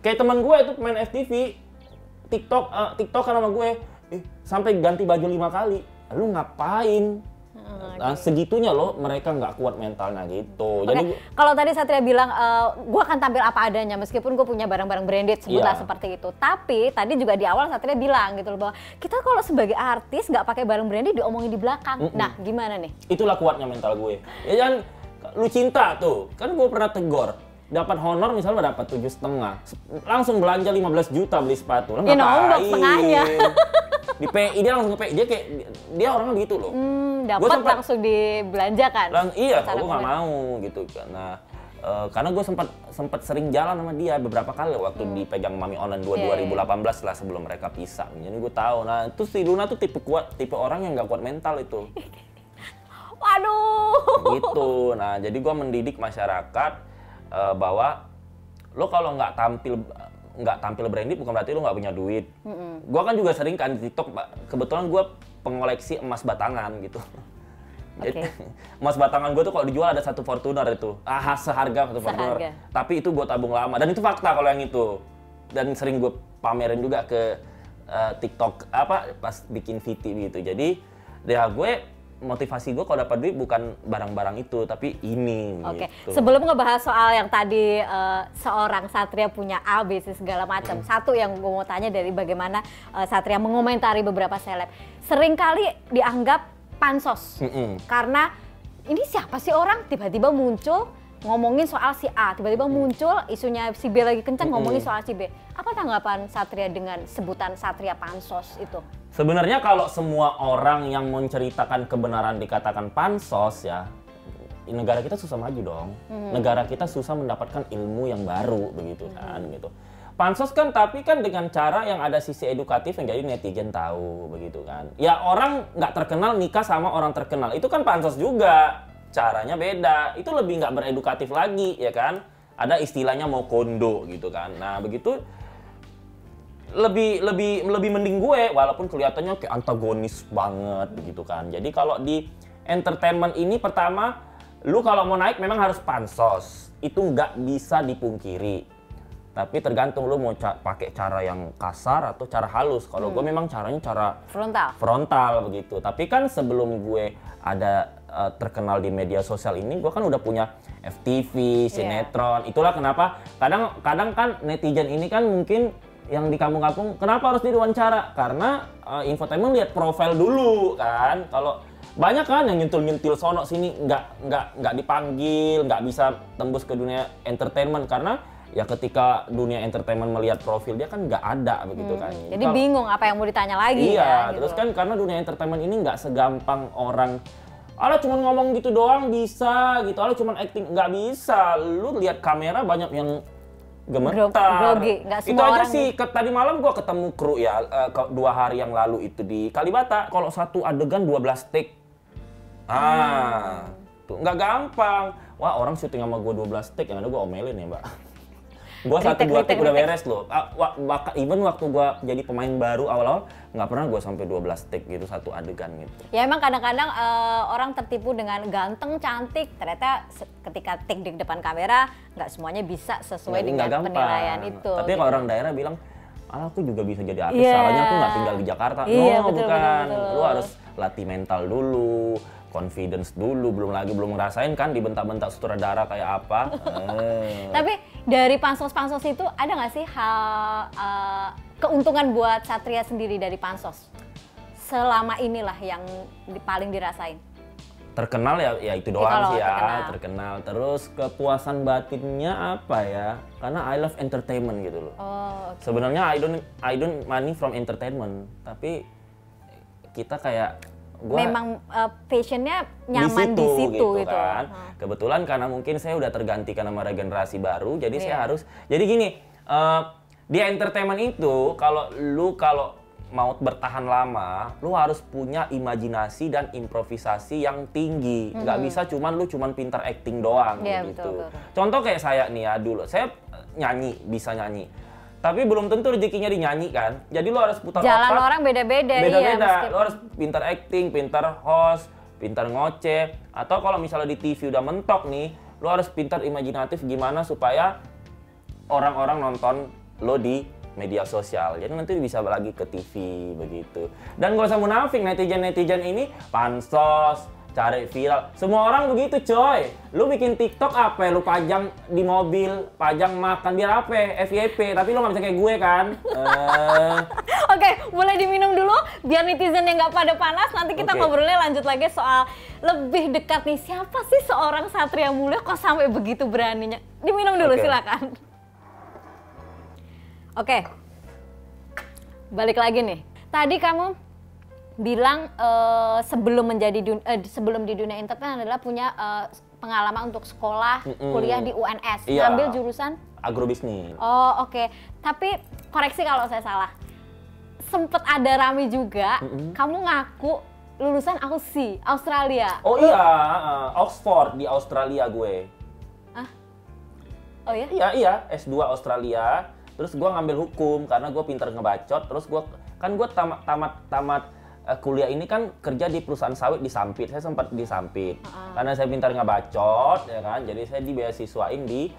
kayak teman gue itu pemain FTV, TikTok kan sama gue, sampai ganti baju 5 kali. Lu ngapain? Nah, segitunya loh mereka nggak kuat mentalnya gitu. Jadi kalau tadi Satria bilang gue akan tampil apa adanya meskipun gue punya barang-barang branded, sebutlah seperti itu. Tapi tadi juga di awal Satria bilang gitu loh bahwa kita kalau sebagai artis nggak pakai barang branded diomongin di belakang. Nah gimana nih? Itulah kuatnya mental gue. Ya kan lu cinta tuh, kan gue pernah tegor. Dapat honor misalnya dapat 7,5, langsung belanja 15 juta beli sepatu. Lah ngapain? Setengahnya. Di PI dia langsung ke PI, dia orangnya gitu loh. Dapat langsung dibelanjakan. Iya, gue nggak mau gitu kan. Nah, karena gue sempat sering jalan sama dia beberapa kali waktu dipegang Mami Online 2018 lah sebelum mereka pisah. Jadi gue tahu. Nah, itu si Luna tuh tipe orang yang nggak kuat mental itu. Waduh. Gitu. Nah, jadi gue mendidik masyarakat bahwa lo kalau nggak tampil branded bukan berarti lo nggak punya duit. Gue kan juga sering kan di TikTok, kebetulan gue pengoleksi emas batangan gitu. Jadi, emas batangan gue tuh kalau dijual ada 1 Fortuner itu, seharga 1 Fortuner. Tapi itu gue tabung lama dan itu fakta kalau yang itu. Dan sering gue pamerin juga ke TikTok pas bikin VT gitu. Jadi ya gue motivasi gue kalau dapat duit bukan barang-barang itu, tapi ini. Oke. Gitu. Sebelum ngebahas soal yang tadi seorang Satria punya A, B, C segala macam. Satu yang gue mau tanya dari bagaimana Satria mengomentari beberapa seleb. Seringkali dianggap pansos. Karena ini siapa sih orang tiba-tiba muncul ngomongin soal si A, tiba-tiba muncul isunya si B lagi kencang ngomongin soal si B. Apa tanggapan Satria dengan sebutan Satria pansos itu? Sebenarnya kalau semua orang yang menceritakan kebenaran dikatakan pansos ya, negara kita susah maju dong. Negara kita susah mendapatkan ilmu yang baru begitu kan gitu. Pansos kan tapi kan dengan cara yang ada sisi edukatif yang jadi netizen tahu begitu kan. Ya orang nggak terkenal nikah sama orang terkenal, itu kan pansos juga. Caranya beda, itu lebih nggak beredukatif lagi ya kan. Ada istilahnya mau kondo gitu kan. Nah begitu lebih mending gue, walaupun kelihatannya kayak antagonis banget begitu kan. Jadi kalau di entertainment ini pertama, lu kalau mau naik memang harus pansos, itu nggak bisa dipungkiri. Tapi tergantung lu mau pakai cara yang kasar atau cara halus. Kalau gue memang caranya cara frontal begitu. Tapi kan sebelum gue ada terkenal di media sosial ini, gue kan udah punya FTV, sinetron. Itulah kenapa kadang kan netizen ini kan mungkin yang di kampung-kampung, kenapa harus diwawancara? Karena infotainment lihat profil dulu kan. Kalau banyak kan yang nyentil-nyentil sono sini nggak dipanggil, nggak bisa tembus ke dunia entertainment karena ya ketika dunia entertainment melihat profil dia kan nggak ada begitu kan. Jadi bingung apa yang mau ditanya lagi. Iya, ya, terus gitu. kan karena dunia entertainment ini nggak segampang orang ala cuma ngomong gitu doang bisa gitu, ala cuma acting nggak bisa. Lu lihat kamera banyak yang gemetar. Grogi, nggak semua itu aja orang sih. Tadi malam gua ketemu kru ya 2 hari yang lalu itu di Kalibata. Kalau satu adegan 12 take. Tuh nggak gampang. Wah, orang syuting sama gua 12 take, yang ada gua omelin ya, Mbak. Gua 1-2 take udah beres loh. Even waktu gua jadi pemain baru awal-awal nggak pernah gua sampai 12 take gitu satu adegan gitu. Ya emang kadang-kadang orang tertipu dengan ganteng, cantik, ternyata ketika take di depan kamera nggak semuanya bisa sesuai dengan penilaian itu. Tapi gitu. kalau orang daerah bilang, aku juga bisa jadi artis, salahnya aku nggak tinggal di Jakarta. No, betul, bukan. betul. Lu harus latih mental dulu, confidence dulu, belum ngerasain kan dibentak-bentak sutradara kayak apa. Tapi dari pansos-pansos itu ada nggak sih hal keuntungan buat Satria sendiri dari pansos? Selama inilah yang paling dirasain. Terkenal ya itu doang sih ya, terkenal. Terus kepuasan batinnya apa ya? Karena I love entertainment gitu loh. Okay. Sebenarnya I don't money from entertainment, tapi kita kayak memang passionnya nyaman di situ gitu kan. Kebetulan karena mungkin saya udah tergantikan sama regenerasi baru, jadi saya harus. Jadi gini, di entertainment itu kalau mau bertahan lama, lu harus punya imajinasi dan improvisasi yang tinggi. Nggak bisa lu cuman pintar acting doang gitu. Betul. Contoh kayak saya nih ya dulu, saya bisa nyanyi. Tapi belum tentu rezekinya dinyanyi kan. Jadi lo harus putar jalan otak. Orang beda-beda. Iya, lo harus pintar acting, pintar host, pintar ngoceh. Atau kalau misalnya di TV udah mentok nih, lo harus pintar imajinatif gimana supaya orang-orang nonton lo di media sosial. Jadi nanti bisa lagi ke TV begitu. Dan gak usah munafik, netizen ini pansos, cari viral. Semua orang begitu coy. Lu bikin TikTok apa? Lu pajang di mobil, pajang makan biar apa? FYP. Tapi lu gak bisa kayak gue kan. Oke, boleh diminum dulu biar netizen yang nggak pada panas. Nanti kita ngobrolnya lanjut lagi soal lebih dekat nih. Siapa sih seorang Satria Mulia kok sampai begitu beraninya? Diminum dulu silakan. Oke. Balik lagi nih. Tadi kamu bilang sebelum di dunia entertain adalah punya pengalaman untuk sekolah kuliah di UNS, ngambil jurusan agrobisnis. Oh oke. Tapi koreksi kalau saya salah, sempet ada rame juga kamu ngaku lulusan Australia. Oh iya, Oxford di Australia gue. Oh ya? Iya, S2 Australia. Terus gue ngambil hukum karena gue pintar ngebacot. Terus gue tamat kuliah ini kan kerja di perusahaan sawit di Sampit. Saya sempat di Sampit karena saya pintar ngebacot ya kan. Jadi saya dibeasiswain di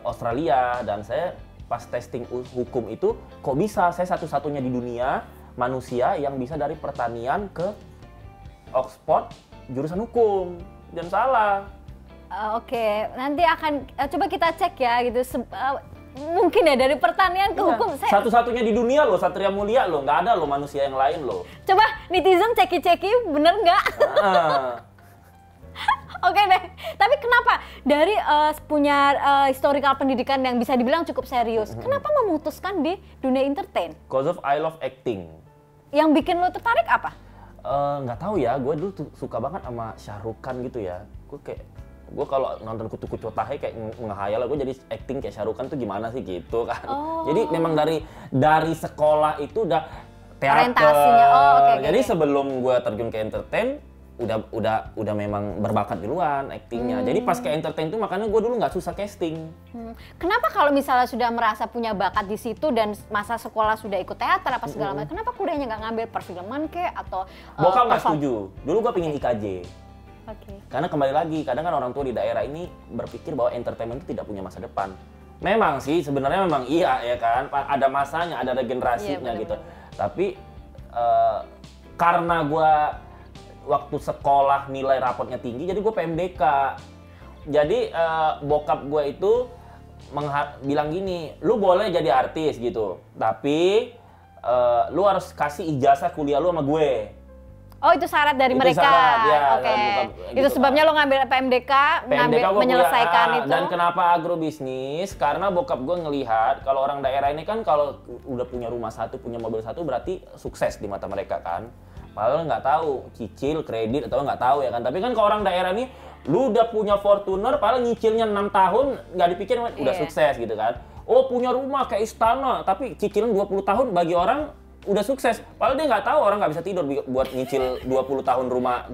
Australia dan saya pas testing hukum itu kok bisa saya satu-satunya di dunia manusia yang bisa dari pertanian ke Oxford jurusan hukum. Jangan salah. Oke, nanti akan coba kita cek ya gitu. Mungkin ya dari pertanian ke hukum. Satu-satunya di dunia loh, Satria Mulia loh, nggak ada loh manusia yang lain loh. Coba netizen ceki-ceki, bener nggak? Oke deh, tapi kenapa dari punya historical pendidikan yang bisa dibilang cukup serius, kenapa memutuskan di dunia entertain? Because of I love acting. Yang bikin lo tertarik apa? Nggak tahu ya, gue dulu suka banget sama Shah Rukh Khan gitu ya. Gue kalau nonton Kutu-Kutu Tahe kayak ngehayal, gue jadi acting kayak Shah Rukh Khan tuh gimana sih gitu kan. Jadi memang dari sekolah itu udah teater. Jadi sebelum gue terjun ke entertain, udah memang berbakat duluan actingnya. Jadi pas ke entertain tuh makanya gue dulu nggak susah casting. Kenapa kalau misalnya sudah merasa punya bakat di situ dan masa sekolah sudah ikut teater apa segala macam, kenapa kuliahnya nggak ngambil perfilman atau bokap nggak setuju. Dulu gue pingin IKJ. Karena kembali lagi, kadang kan orang tua di daerah ini berpikir bahwa entertainment itu tidak punya masa depan. Memang sih, sebenarnya memang iya ya kan, ada masanya, ada regenerasinya gitu. Tapi karena gue waktu sekolah nilai rapotnya tinggi, jadi gue PMDK. Jadi bokap gue itu bilang gini, lu boleh jadi artis gitu, tapi lu harus kasih ijazah kuliah lu sama gue. Oh, itu syarat dari Itu mereka. syarat, ya, Oke. gitu, Itu sebabnya kan. lo ngambil PMDK, gua menyelesaikan kuliah, itu. Dan kenapa agrobisnis? Karena bokap gue ngelihat kalau orang daerah ini kan kalau udah punya rumah satu, punya mobil satu berarti sukses di mata mereka kan. Padahal nggak tahu cicil, kredit atau nggak tahu ya kan. Tapi kan kalau orang daerah ini, lu udah punya Fortuner, padahal nyicilnya 6 tahun nggak dipikir udah sukses gitu kan. Oh, punya rumah kayak istana, tapi cicilan 20 tahun bagi orang udah sukses. Padahal dia nggak tahu orang nggak bisa tidur buat nyicil 20 tahun rumah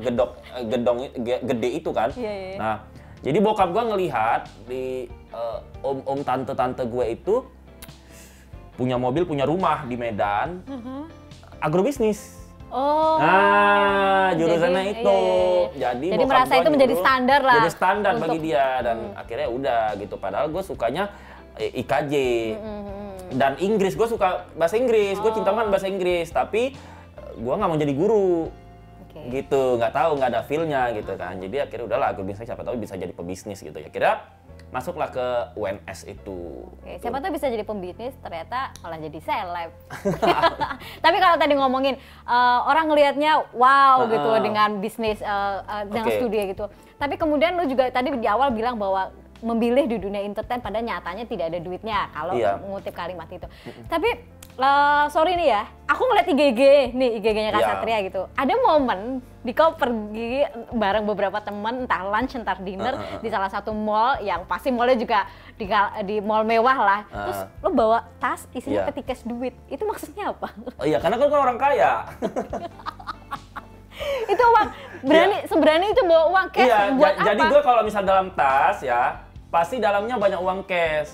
gede itu kan. Iya. Nah, jadi bokap gue ngelihat di om tante gue itu punya mobil, punya rumah di Medan, agrobisnis. Oh. Nah, jurusannya itu. Iya. Jadi bokap merasa itu menjadi standar lah. Jadi standar bagi dia dan akhirnya udah gitu. Padahal gue sukanya IKJ. Dan Inggris, gue suka bahasa Inggris, gue cinta banget bahasa Inggris, tapi gue nggak mau jadi guru, gitu, nggak tahu, nggak ada feel-nya gitu kan. Jadi akhirnya udahlah agrobisnis, siapa tahu bisa jadi pebisnis gitu ya. Kira masuklah ke UNS itu. Oke, siapa tahu bisa jadi pembisnis, ternyata malah jadi seleb. Tapi kalau tadi ngomongin orang ngelihatnya wow gitu dengan bisnis, dengan studi gitu. Tapi kemudian lu juga tadi di awal bilang bahwa memilih di dunia entertain pada nyatanya tidak ada duitnya kalau mengutip kalimat itu. Tapi sorry nih ya, aku ngeliat IG-nya Kak Satria gitu. Ada momen di kau pergi bareng beberapa teman, entah lunch, entah dinner di salah satu mall yang pasti mallnya juga di mall mewah lah. Terus lo bawa tas isinya peti cash duit. Itu maksudnya apa? Oh iya, karena kan orang kaya. Itu uang seberani itu bawa uang cash buat apa? Jadi gue kalau misal dalam tas ya, pasti dalamnya banyak uang cash.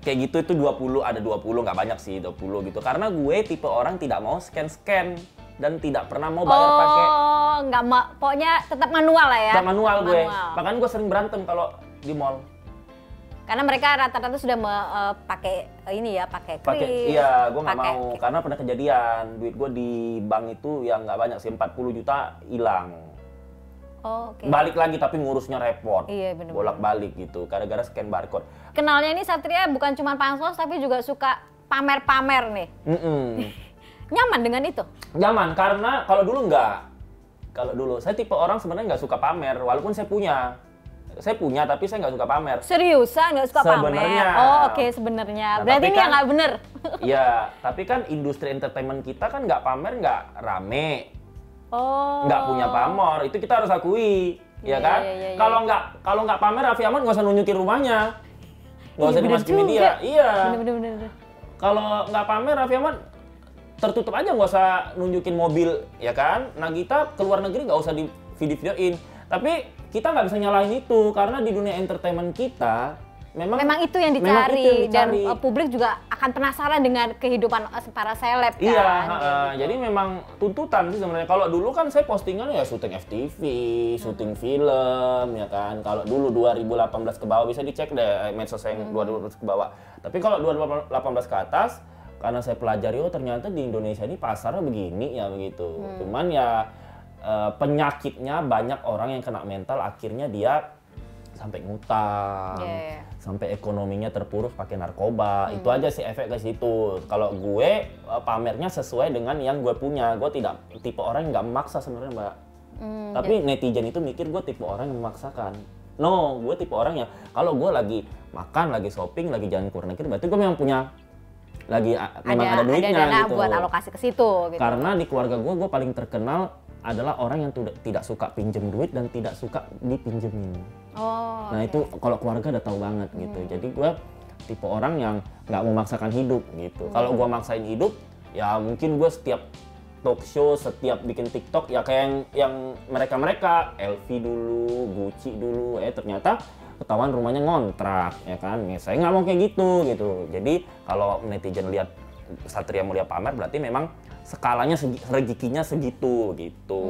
Kayak gitu itu 20, ada 20, nggak banyak sih 20 gitu. Karena gue tipe orang tidak mau scan-scan dan tidak pernah mau bayar pakai. Oh, nggak mau, pokoknya tetap manual lah ya. Tetap manual gue. Makanya gue sering berantem kalau di mall. Karena mereka rata-rata sudah pakai ini ya, pakai kris. Iya, gue nggak mau. Karena pernah kejadian, duit gue di bank itu yang nggak banyak sih, 40 juta hilang. Oh, Balik lagi tapi ngurusnya repot. Iya, bener-bener. Bolak-balik gitu, gara-gara scan barcode. Kenalnya ini Satria bukan cuma pansos tapi juga suka pamer-pamer nih. Nyaman dengan itu? Nyaman, karena kalau dulu enggak. Kalau dulu, saya tipe orang sebenarnya nggak suka pamer, walaupun saya punya. Saya punya, tapi saya nggak suka pamer. Seriusan nggak suka sebenarnya. pamer? Oh, oke, sebenarnya. Nah, berarti ini kan, yang nggak bener. Iya, tapi kan industri entertainment kita kan nggak pamer, nggak rame. Oh. Nggak punya pamor, itu kita harus akui, ya kan? Iya. Kalau nggak pamer, Raffi Ahmad nggak usah nunjukin rumahnya, nggak usah dimasukin media. Iya. Bener. Kalau nggak pamer, Raffi Ahmad tertutup aja, nggak usah nunjukin mobil, ya kan? Nagita keluar negeri nggak usah di videoin. Tapi kita nggak bisa nyalahin itu karena di dunia entertainment kita memang itu yang dicari. Dan publik juga akan penasaran dengan kehidupan para seleb kan. Iya, jadi memang tuntutan sih sebenarnya. Kalau dulu kan saya postingan ya syuting FTV, syuting film ya kan. Kalau dulu 2018 ke bawah bisa dicek deh medsos yang 2018 ke bawah. Tapi kalau 2018 ke atas karena saya pelajari ternyata di Indonesia ini pasarnya begini ya begitu. Cuman ya penyakitnya banyak orang yang kena mental akhirnya dia sampai ngutang, sampai ekonominya terpuruk pakai narkoba. Itu aja sih efek ke situ. Kalau gue pamernya sesuai dengan yang gue punya. Gue tidak tipe orang yang nggak memaksa sebenarnya, Mbak. Tapi netizen itu mikir gue tipe orang yang memaksakan. No, gue tipe orang yang kalau gue lagi makan, lagi shopping, lagi jalan ke luar negeri, berarti gue memang punya memang ada duitnya ada dana gitu. Buat alokasi ke situ. Gitu. Karena di keluarga gue paling terkenal adalah orang yang tidak suka pinjem duit dan tidak suka dipinjemin. Oh. Nah itu kalau keluarga udah tahu banget gitu. Jadi gue tipe orang yang nggak memaksakan hidup gitu. Kalau gue maksain hidup, ya mungkin gue setiap talk show, setiap bikin TikTok ya kayak yang mereka LV dulu, Gucci dulu, ternyata ketahuan rumahnya ngontrak ya kan. Ya, saya nggak mau kayak gitu. Jadi kalau netizen lihat Satria Mulia pamer berarti memang skalanya rezekinya segitu gitu.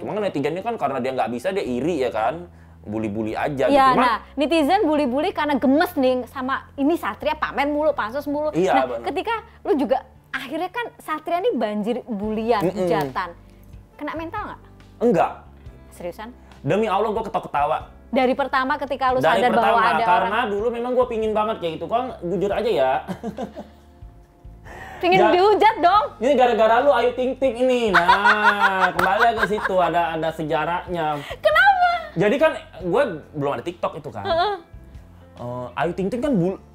Cuma kan netizennya kan karena dia nggak bisa dia iri ya kan, bully-bully aja. Ya, gitu. nah netizen bully-bully karena gemes nih sama ini Satria pamer mulu, pansos mulu. Iya, nah bener. ketika lu juga akhirnya kan Satria nih banjir bulian, hujatan, kena mental nggak? Enggak. Seriusan? Demi Allah gue ketawa-ketawa. Dari pertama ketika lu sadar bahwa ada karena dulu memang gue pingin banget kayak gitu, kan jujur aja ya. Pingin dihujat dong. Ini gara-gara lu Ayu Ting Ting ini. Nah, kembali ke situ ada sejarahnya. Kenapa? Jadi kan gue belum ada TikTok itu kan. Ayu Ting Ting kan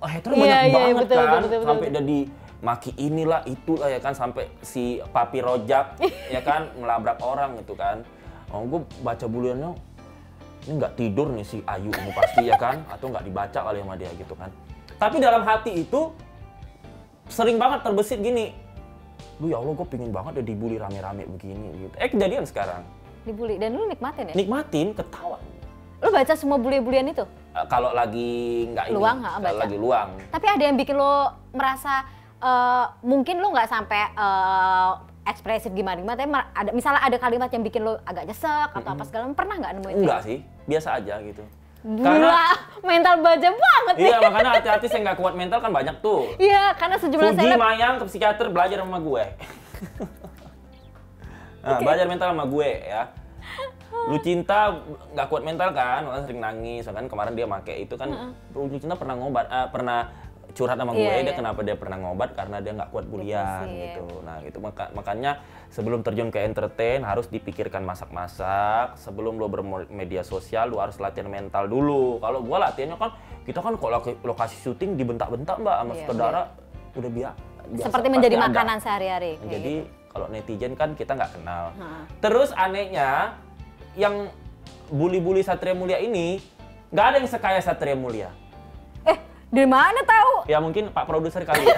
hater banyak banget betul, kan. betul, sampai udah dimaki inilah itulah ya kan, sampai si Papi Rojak ya kan ngelabrak orang gitu kan. Gue baca buliannya, ini nggak tidur nih si Ayu ini pasti ya kan, atau nggak dibaca kali sama dia gitu kan. Tapi dalam hati itu sering banget terbesit gini, lu ya Allah gue pingin banget deh dibully rame-rame begini gitu. Kejadian sekarang. Dibully dan lu nikmatin ya? Nikmatin, ketawa. Lu baca semua bully-bulian itu? Kalau lagi nggak ini, luang, kalau lagi luang. Tapi ada yang bikin lo merasa mungkin lo nggak sampai ekspresif gimana, tapi misalnya ada kalimat yang bikin lo agak nyesek atau apa segala, pernah nggak nemuin? Enggak sih, biasa aja gitu. Gila, mental baja banget nih. Iya, makanya hati-hati saya nggak kuat mental kan banyak tuh. Iya, karena sejumlah Fuji Mayang ke psikiater belajar sama gue. Nah, belajar mental sama gue ya. Lu Cinta nggak kuat mental kan, makanya sering nangis. Kan kemarin dia make itu kan, Lu Cinta pernah ngobat, pernah curhat sama gue, dia kenapa dia pernah ngobat karena dia nggak kuat bulian gitu. Nah gitu makanya sebelum terjun ke entertain harus dipikirkan masak-masak. Sebelum lo bermedia sosial lo harus latihan mental dulu. Kalau gue latihannya kan kita kan kalau lokasi syuting dibentak-bentak mbak sama saudara udah biasa. Seperti menjadi makanan sehari-hari. Jadi kalau netizen kan kita nggak kenal. Terus anehnya yang bully-bully Satria Mulia ini nggak ada yang sekaya Satria Mulia. Dari mana tahu? Ya mungkin Pak Produser kali ya.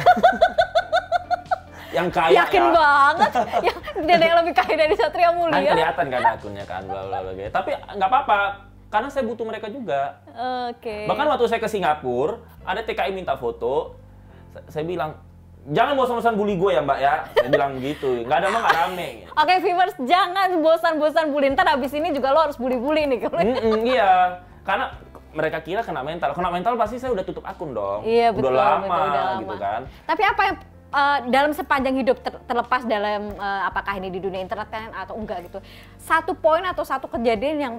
Yang kaya. Yakin banget. Yang ada yang lebih kaya dari Satria Mulia. Kan kelihatan kan akunnya kan, bla bla bla. Tapi nggak apa-apa, karena saya butuh mereka juga. Oke. Bahkan waktu saya ke Singapura, ada TKI minta foto, saya bilang, jangan bosan-bosan bully gue ya mbak ya. Saya bilang gitu, nggak ada mah nggak rame. Oke viewers, jangan bosan-bosan bully. Ntar abis ini juga lo harus bully-bully nih. Iya, karena mereka kira kena mental pasti saya udah tutup akun dong. Iya betul. Udah lama betul, gitu kan. Tapi apa yang dalam sepanjang hidup terlepas dalam apakah ini di dunia internet kan atau enggak gitu, satu poin atau satu kejadian yang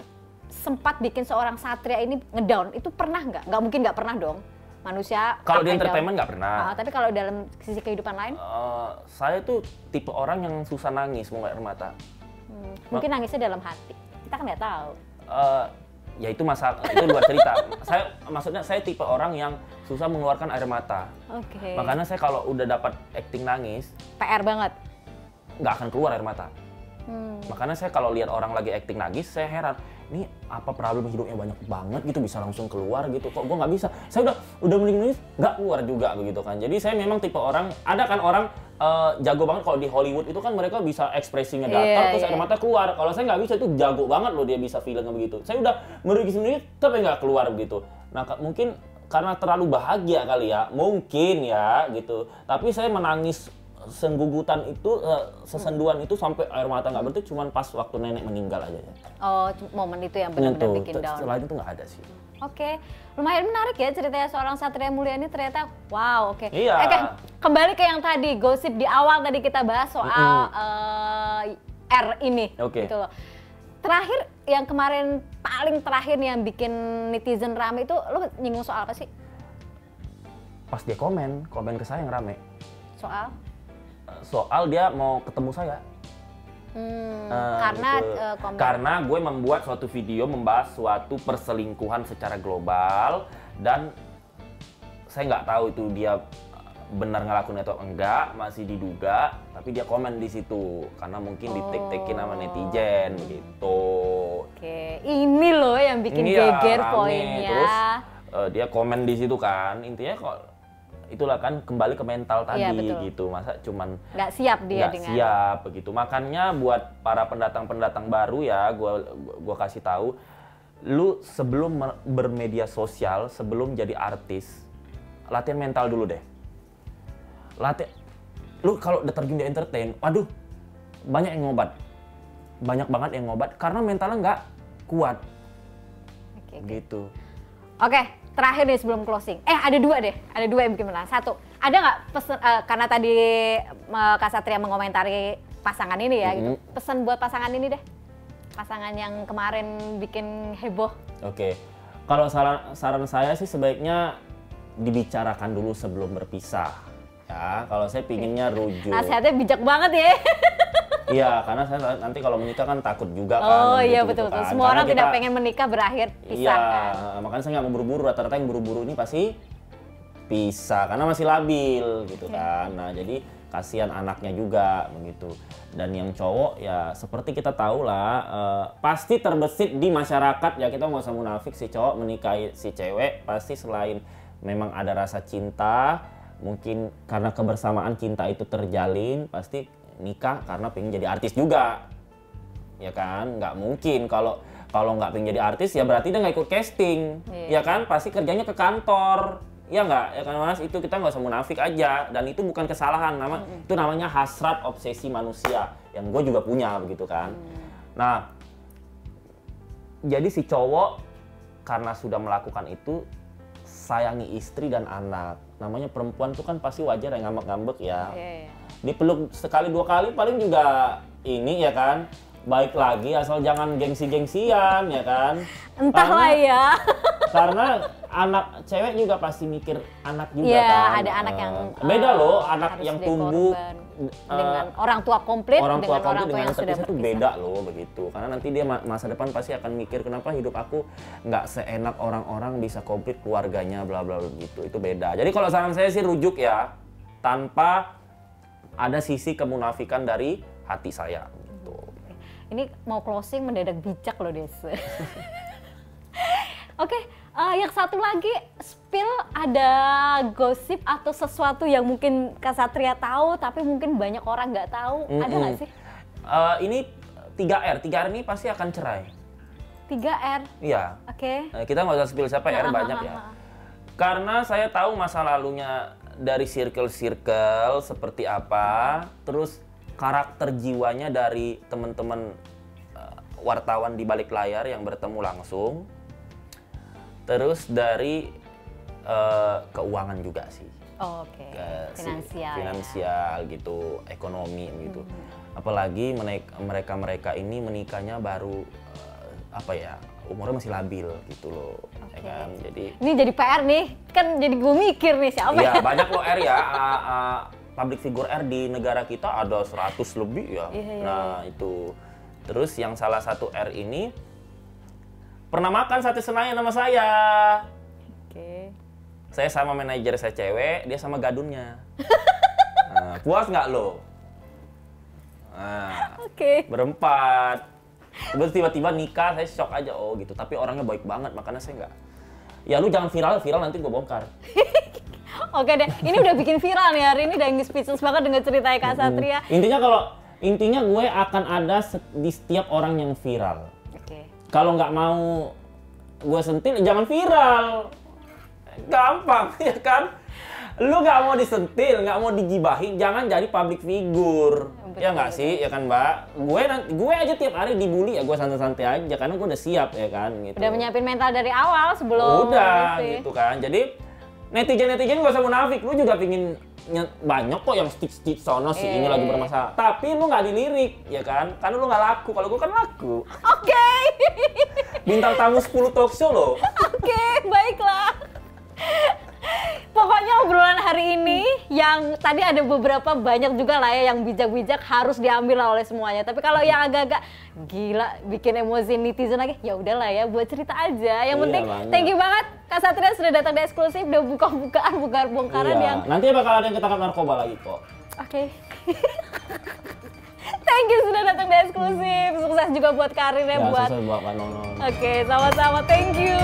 sempat bikin seorang Satria ini ngedown itu pernah nggak? Nggak mungkin nggak pernah dong. Manusia. Kalau di entertainment nggak pernah. Tapi kalau dalam sisi kehidupan lain? Saya tuh tipe orang yang susah nangis mau air mata. Mungkin nangisnya dalam hati. Kita kan nggak tahu. Ya itu masalah, itu luar cerita. Maksudnya saya tipe orang yang susah mengeluarkan air mata. Oke. Makanya saya kalau udah dapat acting nangis, PR banget. Nggak akan keluar air mata. Makanya saya kalau lihat orang lagi acting nangis, saya heran. Ini apa problem hidupnya banyak banget gitu bisa langsung keluar gitu. Kok gue nggak bisa? Saya udah mending nangis nggak keluar juga begitu kan. Jadi saya memang tipe orang, ada kan orang jago banget kalau di Hollywood itu kan mereka bisa ekspresinya datar terus air mata keluar. Kalau saya nggak bisa, itu jago banget loh dia bisa feeling begitu. Saya udah merugis tapi nggak keluar begitu. Nah mungkin karena terlalu bahagia kali ya, mungkin ya gitu. Tapi saya menangis senggugutan itu, sesenduan itu sampai air mata nggak berhenti cuman pas waktu nenek meninggal aja. Oh, momen itu yang benar-benar bikin down. Setelah itu nggak ada sih. Oke, lumayan menarik ya ceritanya seorang Satria Mulia ini ternyata. Wow, oke. Iya. Oke, kembali ke yang tadi gosip di awal tadi kita bahas soal R ini. Oke. Gitu loh. Terakhir yang kemarin paling terakhir nih yang bikin netizen rame itu lu nyinggung soal apa sih? Pas dia komen ke saya yang rame. Soal dia mau ketemu saya. Karena gitu. Karena gue membuat suatu video membahas suatu perselingkuhan secara global dan saya nggak tahu itu dia benar ngelakuin atau enggak, masih diduga, tapi dia komen di situ karena mungkin ditek-tekin sama netizen gitu. Oke, ini loh yang bikin geger poinnya. Terus dia komen di situ kan, intinya kok itulah kan kembali ke mental tadi gitu. Masa cuman nggak siap dia nggak siap begitu. Makanya buat para pendatang-pendatang baru ya, gua kasih tahu, lu sebelum bermedia sosial, sebelum jadi artis, latihan mental dulu deh. Lu kalau udah terjun di entertain, waduh, banyak yang ngobat. Banyak banget yang ngobat karena mentalnya nggak kuat. Gitu. Oke. Terakhir nih sebelum closing, ada dua yang bikin menang. Satu, ada nggak pesan, karena tadi Kak Satria mengomentari pasangan ini ya, gitu. Pesan buat pasangan ini deh, pasangan yang kemarin bikin heboh. Oke, kalau saran saya sih sebaiknya dibicarakan dulu sebelum berpisah. ya. Kalau saya pinginnya rujuk. Nasihatnya bijak banget ya. Iya, karena saya nanti kalau menikah kan takut juga kan. Oh iya gitu, betul. kan. Semua Karena orang tidak pengen menikah berakhir pisah. Iya, Kan? makanya saya nggak mau buru-buru. Rata-rata yang buru-buru ini pasti pisah karena masih labil gitu kan. Nah jadi kasihan anaknya juga begitu. Dan yang cowok ya seperti kita tahu lah, pasti terbesit di masyarakat ya, kita nggak usah munafik, si cowok menikahi si cewek pasti selain memang ada rasa cinta, mungkin karena kebersamaan cinta itu terjalin, pasti nikah karena pengen jadi artis juga, ya kan? Nggak mungkin kalau nggak pengen jadi artis ya berarti dia nggak ikut casting, ya kan? Pasti kerjanya ke kantor, ya nggak? Ya kan Mas, itu kita nggak usah munafik aja, dan itu bukan kesalahan, itu namanya hasrat obsesi manusia yang gue juga punya begitu kan. Nah, jadi si cowok karena sudah melakukan itu sayangi istri dan anak. Namanya perempuan tuh kan pasti wajar yang ngambek-ngambek ya. Dipeluk sekali dua kali paling juga ini ya kan, baik lagi asal jangan gengsi-gengsian ya kan. Entahlah ya. Karena anak cewek juga pasti mikir anak juga ya, kan. ada anak yang beda loh, anak yang tumbuh dengan orang tua komplit dengan orang tua yang sudah terpisah itu beda loh begitu. Karena nanti dia masa depan pasti akan mikir kenapa hidup aku nggak seenak orang-orang bisa komplit keluarganya bla bla gitu. Itu beda. Jadi kalau saran saya sih rujuk ya, tanpa ada sisi kemunafikan dari hati saya gitu. Ini mau closing mendadak bijak loh Des. Oke, yang satu lagi, spill ada gosip atau sesuatu yang mungkin Kak Satria tahu tapi mungkin banyak orang nggak tahu, ada nggak sih? Ini 3R ini pasti akan cerai. 3R? Iya. Oke. Kita nggak usah spill siapa, R banyak ya. Karena saya tahu masa lalunya dari circle-circle seperti apa, terus karakter jiwanya dari teman-teman wartawan di balik layar yang bertemu langsung. Terus dari keuangan juga sih. Oh, oke. Finansial ya. Gitu, ekonomi gitu. Apalagi mereka ini menikahnya baru umurnya masih labil gitu loh. Ya kan? Jadi ini jadi PR nih, kan jadi gue mikir nih siapa. Iya, banyak loh R ya. Public figure R di negara kita ada 100 lebih ya. Nah, itu. Terus yang salah satu R ini pernah makan sate Senayan sama saya. Oke. Saya sama manajer saya cewek, dia sama gadunnya. Nah, puas nggak lo? Nah, berempat. Terus tiba-tiba nikah, saya shock aja, oh gitu. Tapi orangnya baik banget, makanya saya nggak. Ya lu jangan viral nanti gue bongkar. Oke deh, ini udah bikin viral nih hari ini, udah speechless banget dengan ceritanya Kak Satria. Intinya gue akan ada di setiap orang yang viral. Kalau nggak mau gue sentil, jangan viral. Gampang, ya kan? Lu nggak mau disentil, nggak mau digibahin, jangan jadi public figure. Ya nggak sih, ya kan Mbak? Gue aja tiap hari dibully, ya gue santai-santai aja, karena gue udah siap, ya kan? Gitu. Udah menyiapin mental dari awal sebelum udah, gitu kan. Jadi, netizen gak usah munafik, lu juga pingin banyak kok yang stitch sono sih ini lagi bermasalah, tapi lu nggak dilirik ya kan, karena lu nggak laku. Kalau gue kan laku. Bintang tamu 10 talk show loh. Baiklah. Pokoknya obrolan hari ini yang tadi ada beberapa banyak juga lah ya yang bijak-bijak harus diambil lah oleh semuanya. Tapi kalau yang agak-agak gila bikin emosi netizen lagi, ya udahlah ya buat cerita aja. Yang penting thank you banget Kak Satria sudah datang di eksklusif, udah buka-bukaan, bongkaran yang nanti bakal ada yang ketangkap narkoba lagi kok. Thank you sudah datang di eksklusif. Sukses juga buat karirnya, buat sukses buat Kak Nono. sama-sama, thank you.